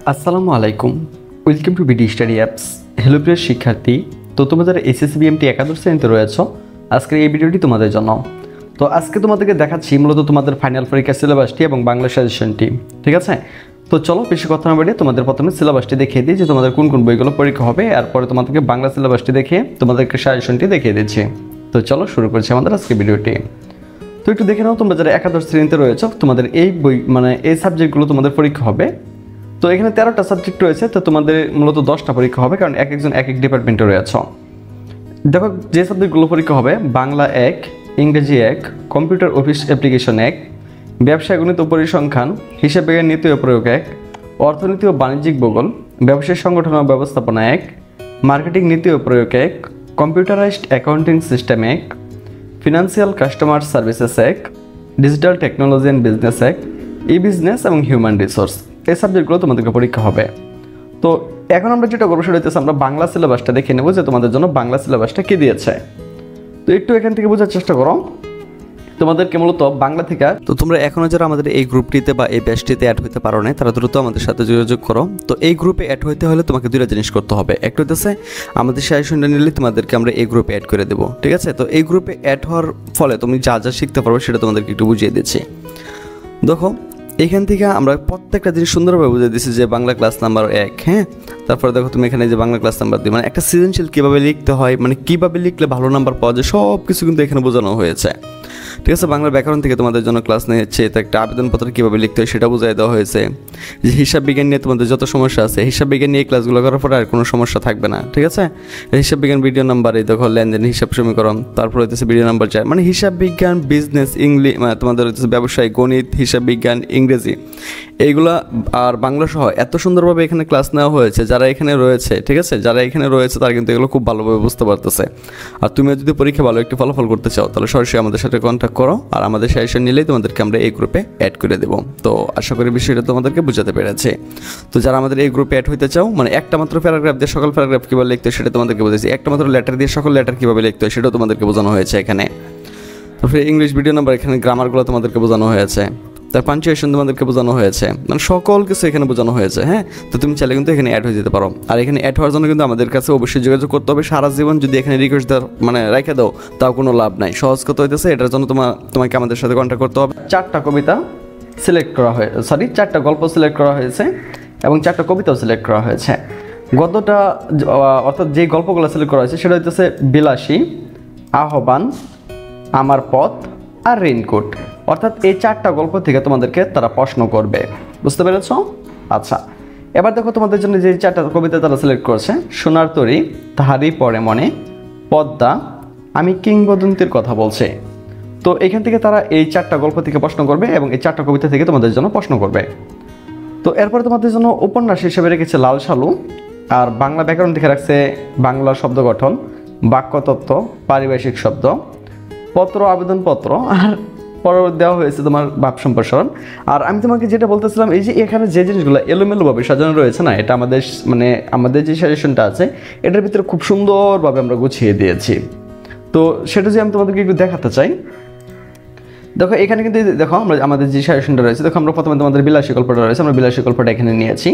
আসসালামু আলাইকুম, welcome to BD study apps. Hello প্রিয় শিক্ষার্থী, তো তোমরা যারা এসএসসি বিএমটি একাদশ শ্রেণীতে রয়েছো, আজকের এই ভিডিওটি তোমাদের জন্য। তো আজকে তোমাদেরকে দেখাচ্ছি মূলত তোমাদের ফাইনাল পরীক্ষার সিলেবাসটি এবং বাংলা সাজেশনটি। ঠিক আছে, তো চলো বেশি কথা না বলে তোমাদের প্রথমে সিলেবাসটি দেখিয়ে দিই যে তোমাদের কোন কোন বইগুলো পরীক্ষা হবে, এরপরে তোমাদেরকে বাংলা সিলেবাসটি দেখিয়ে তোমাদেরকে সাজেশনটি দেখিয়ে দিচ্ছি। তো চলো শুরু করছি আমাদের আজকে ভিডিওটি। তো একটু দেখে নাও, তোমরা যারা একাদশ শ্রেণীতে রয়েছো তোমাদের এই বই এই সাবজেক্টগুলো তোমাদের পরীক্ষা হবে। তো এখানে 13টা সাবজেক্ট রয়েছে, তো তোমাদের মূলত 10টা পরীক্ষা হবে, কারণ একজন এক ডিপার্টমেন্টে রয়েছে। দেখো যে সাবজেক্টগুলো পরীক্ষা হবে: বাংলা 1, ইংরেজি 1, কম্পিউটার অফিস অ্যাপ্লিকেশন 1, ব্যবসায় গণিত ও পরিসংখ্যান, হিসাব বিজ্ঞান নীতি ও প্রয়োগ 1, অর্থনীতি ও বাণিজ্যিক ভূগোল, ব্যবসায় সংগঠন ও ব্যবস্থাপনা 1, মার্কেটিং নীতি ও প্রয়োগ 1, computerised accounting system 1, financial customer services 1, digital technology and business 1, E business এবং হিউম্যান রিসোর্স। এই সাবজেক্টগুলো তোমাদেরকে পরীক্ষা হবে। তো এখন আমরা যেটা করবো সেটা হচ্ছে আমরা বাংলা সিলেবাসটা দেখে নেবো যে তোমাদের জন্য বাংলা সিলেবাসটা কী দিয়েছে। তো একটু এখান থেকে বোঝার চেষ্টা করো তোমাদেরকে মূলত বাংলা থেকে। তো তোমরা এখনও যারা আমাদের এই গ্রুপটিতে বা এই ব্যাচটিতে অ্যাড হতে পারো না, তারা দ্রুত আমাদের সাথে যোগাযোগ করো। তো এই গ্রুপে অ্যাড হতে হলে তোমাকে দুইটা জিনিস করতে হবে। একটা হচ্ছে আমাদের সাজেশনটা নিলে তোমাদেরকে আমরা এই গ্রুপে অ্যাড করে দেবো। ঠিক আছে, তো এই গ্রুপে অ্যাড হওয়ার ফলে তুমি যা যা শিখতে পারবে সেটা তোমাদেরকে একটু বুঝিয়ে দিচ্ছি। দেখো এখান থেকে আমরা প্রত্যেকটা জিনিস সুন্দরভাবে বুঝিয়ে দিচ্ছি যে বাংলা ক্লাস নাম্বার 1, হ্যাঁ, তারপরে দেখো তুমি এখানে যে বাংলা ক্লাস নাম্বার 2, মানে একটা সৃজনশীল কীভাবে লিখতে হয়, মানে কীভাবে লিখলে ভালো নাম্বার পাওয়া যায়, সব কিছু কিন্তু এখানে বোঝানো হয়েছে। ঠিক আছে, বাংলা ব্যাকরণ থেকে তোমাদের জন্য ক্লাস নিয়েছে, তো একটা আবেদনপত্র কীভাবে লিখতে হয় সেটা বুঝিয়ে দেওয়া হয়েছে। যে হিসাব বিজ্ঞান নিয়ে তোমাদের যত সমস্যা আছে, হিসাব বিজ্ঞান নিয়ে ক্লাসগুলো করার পরে আর কোনো সমস্যা থাকবে না। ঠিক আছে, হিসাব বিজ্ঞান ভিডিও নাম্বার এই দেখো লেনদেন হিসাব সমীকরণ, তারপরে হচ্ছে ভিডিও নাম্বার 4, মানে হিসাব বিজ্ঞান, বিজনেস, ইংলিশ, তোমাদের হচ্ছে ব্যবসায়, গণিত, হিসাব বিজ্ঞান, ইংরেজি, এইগুলা আর বাংলা সহ এত সুন্দরভাবে এখানে ক্লাস নেওয়া হয়েছে। যারা এখানে রয়েছে, ঠিক আছে, যারা এখানে রয়েছে তারা কিন্তু এগুলো খুব ভালোভাবে বুঝতে পারতেছে। আর তুমি যদি পরীক্ষা ভালো একটি ফলাফল করতে চাও তাহলে সরাসরি আমাদের সাথে কন্ট্যাক্ট করো, আর আমাদের সাজেশন নিলেই তোমাদেরকে আমরা এই গ্রুপে অ্যাড করে দেবো। তো আশা করি বিষয়টা তোমাদেরকে বোঝাতে পেরেছে। তো যারা আমাদের এই গ্রুপে অ্যাড হতে চাও, মানে একটা মাত্র প্যারাগ্রাফ দিয়ে সকল প্যারাগ্রাফ কীভাবে লিখতে হয় সেটা তোমাদেরকে বুঝেছি, একটা মাত্র লেটার দিয়ে সকল লেটার কীভাবে লিখতে হয় সেটাও তোমাদেরকে বোঝানো হয়েছে এখানে। তারপরে ইংলিশ ভিডিও নাম্বার, এখানে গ্রামারগুলো তোমাদেরকে বোঝানো হয়েছে, তার পাঞ্চুয়েশন তোমাদেরকে বোঝানো হয়েছে, মানে সকল কিছু এখানে বোঝানো হয়েছে। হ্যাঁ, তো তুমি চাইলে কিন্তু এখানে অ্যাড হয়ে যেতে পারো। আর এখানে অ্যাড হওয়ার জন্য কিন্তু আমাদের কাছে অবশ্যই যোগাযোগ করতে হবে। সারা জীবন যদি এখানে রিকোয়েস্ট মানে রেখে দাও তাও কোনো লাভ নাই। সহজ কথা হইতেছে এটার জন্য তোমাকে আমাদের সাথে কন্ট্যাক্ট করতে হবে। 4টা কবিতা সিলেক্ট করা হয়েছে, 4টা গল্প সিলেক্ট করা হয়েছে এবং 4টা কবিতাও সিলেক্ট করা হয়েছে। গদ্যটা অর্থাৎ যে গল্পগুলো সিলেক্ট করা হয়েছে সেটা হইতেছে বিলাসী, আহ্বান, আমার পথ আর রেইনকোট। অর্থাৎ এই 4টা গল্প থেকে তোমাদেরকে তারা প্রশ্ন করবে, বুঝতে পেরেছ? আচ্ছা, এবার দেখো তোমাদের জন্য যে 4টা কবিতা তারা সিলেক্ট করছে: সোনার তরী, তাহারই পড়ে মনে, পদ্মা, আমি কিংবদন্তির কথা বলছে। তো এখান থেকে তারা এই 4টা গল্প থেকে প্রশ্ন করবে এবং এই 4টা কবিতা থেকে তোমাদের জন্য প্রশ্ন করবে। তো এরপর তোমাদের জন্য উপন্যাস হিসেবে রেখেছে লাল সালু, আর বাংলা ব্যাকরণ থেকে রাখছে বাংলা শব্দ গঠন, বাক্যতত্ত্ব, পারিভাষিক শব্দ, পত্র, আবেদনপত্র, আর পরে দেওয়া হয়েছে তোমার ভাব সম্প্রসারণ। আর আমি তোমাকে যেটা বলতেছিলাম, এই যে এখানে যে জিনিসগুলো এলোমেলোভাবে সাজানো রয়েছে না, এটা আমাদের যে সাজেশনটা আছে এটার ভিতরে খুব সুন্দরভাবে আমরা গুছিয়ে দিয়েছি। তো সেটা যে আমি তোমাদেরকে একটু দেখাতে চাই। দেখো এখানে কিন্তু দেখো আমাদের যে সাজেশনটা রয়েছে, দেখো আমরা প্রথমে তোমাদের বিলাসী গল্পটা রয়েছে, আমরা বিলাসী গল্পটা এখানে নিয়েছি।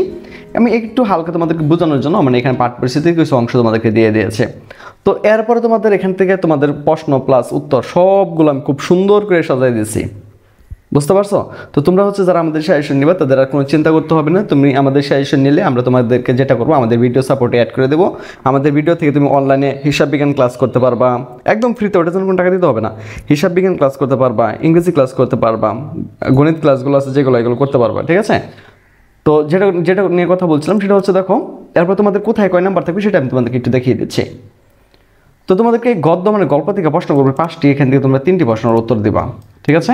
আমি একটু হালকা তোমাদেরকে বোঝানোর জন্য মানে এখানে পাঠ পরিস্থিতির কিছু অংশ তোমাদেরকে দিয়ে দিয়েছে। তো এরপরে তোমাদের এখান থেকে তোমাদের প্রশ্ন প্লাস উত্তর সবগুলো আমি খুব সুন্দর করে সাজাই দিয়েছি, বুঝতে পারছো? তো তোমরা হচ্ছে যারা আমাদের সাজেশন নিবা তাদের আর কোনো চিন্তা করতে হবে না। তুমি আমাদের সাজেশন নিলে আমরা তোমাদেরকে যেটা করবো, আমাদের ভিডিও সাপোর্টে অ্যাড করে দেবো। আমাদের ভিডিও থেকে তুমি অনলাইনে হিসাব বিজ্ঞান ক্লাস করতে পারবা একদম ফ্রিতে, ওটার জন্য কোনো টাকা দিতে হবে না। হিসাব বিজ্ঞান ক্লাস করতে পারবা, ইংরেজি ক্লাস করতে পারবা, গণিত ক্লাসগুলো আছে যেগুলো এগুলো করতে পারবা। ঠিক আছে, তো যেটা নিয়ে কথা বলছিলাম সেটা হচ্ছে দেখো এরপর তোমাদের কোথায় কয় নাম্বার থাকবে সেটা আমি তোমাদেরকে একটু দেখিয়ে দিচ্ছি। তো তোমাদেরকে গদ্য মানে গল্প থেকে প্রশ্ন করবে 5টি, এখান থেকে তোমরা 3টি প্রশ্নের উত্তর দিবা। ঠিক আছে,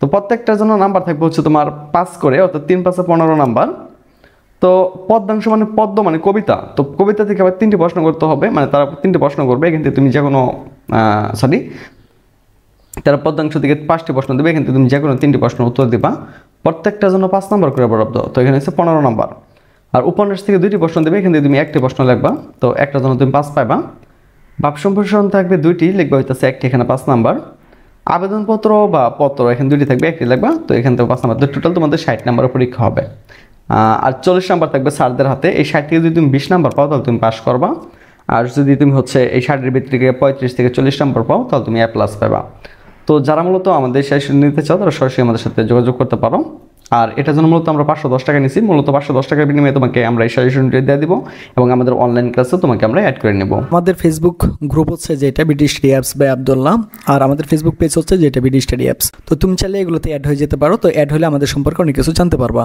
তো প্রত্যেকটার জন্য নাম্বার থাকবে হচ্ছে তোমার 5 করে, অর্থাৎ 3 5 15 নাম্বার। তো পদ্যাংশ মানে পদ্য মানে কবিতা, তো কবিতা থেকে আবার 3টি প্রশ্ন করতে হবে, মানে তারা 3টি প্রশ্ন করবে। এখান থেকে তুমি যে কোনো তারা পদ্যাংশ থেকে 5টি প্রশ্ন দেবে, এখান থেকে তুমি যে কোনো 3টি প্রশ্নের উত্তর দিবা। প্রত্যেকটার জন্য 5 নাম্বার করে বরাদ্দ, তো এখানে হচ্ছে 15 নাম্বার। আর উপন্যাস থেকে 2টি প্রশ্ন দেবে, এখান থেকে তুমি 1টি প্রশ্ন লিখবা, তো একটার জন্য তুমি 5 পাইবা। ভাব সম্প্রসারণ থাকবে 2টি, লিখবা হইতেছে 1টি, এখানে 5 নাম্বার। আবেদনপত্র বা পত্র এখানে 2টি থাকবে, 1টি লিখবা, তো এখান থেকে 5 নাম্বার। তো টোটাল তোমাদের 60 নাম্বারের পরীক্ষা হবে। আর 40 নাম্বার থাকবে স্যারদের হাতে। এই 60 থেকে যদি তুমি 20 নাম্বার পাও তাহলে তুমি পাস করবা। আর যদি তুমি হচ্ছে এই 60-এর ভিতর থেকে 35 থেকে 40 নাম্বার পাও তাহলে তুমি A+ পাবা। তো যারা মূলত আমাদের সাজেশন নিতে চাও তারা সরাসরি আমাদের সাথে যোগাযোগ করতে পারো। আর এটার জন্য মূলত আমরা 510 টাকা নিছি। মূলত 510 টাকার বিনিময়ে তোমাকে আমরা এই সাজেশনটি দিয়ে দিব এবং আমাদের অনলাইন ক্লাসে তোমাকে আমরা অ্যাড করে নেব। আমাদের ফেসবুক গ্রুপ হচ্ছে যেটা BD study apps by Abdullah, আর আমাদের ফেসবুক পেজ হচ্ছে যেটা বিডি স্টাডি অ্যাপস। তো তুমি চাইলে এগুলোতে অ্যাড হয়ে যেতে পারো। তো অ্যাড হলে আমাদের সম্পর্কে অনেক কিছু জানতে পারবা।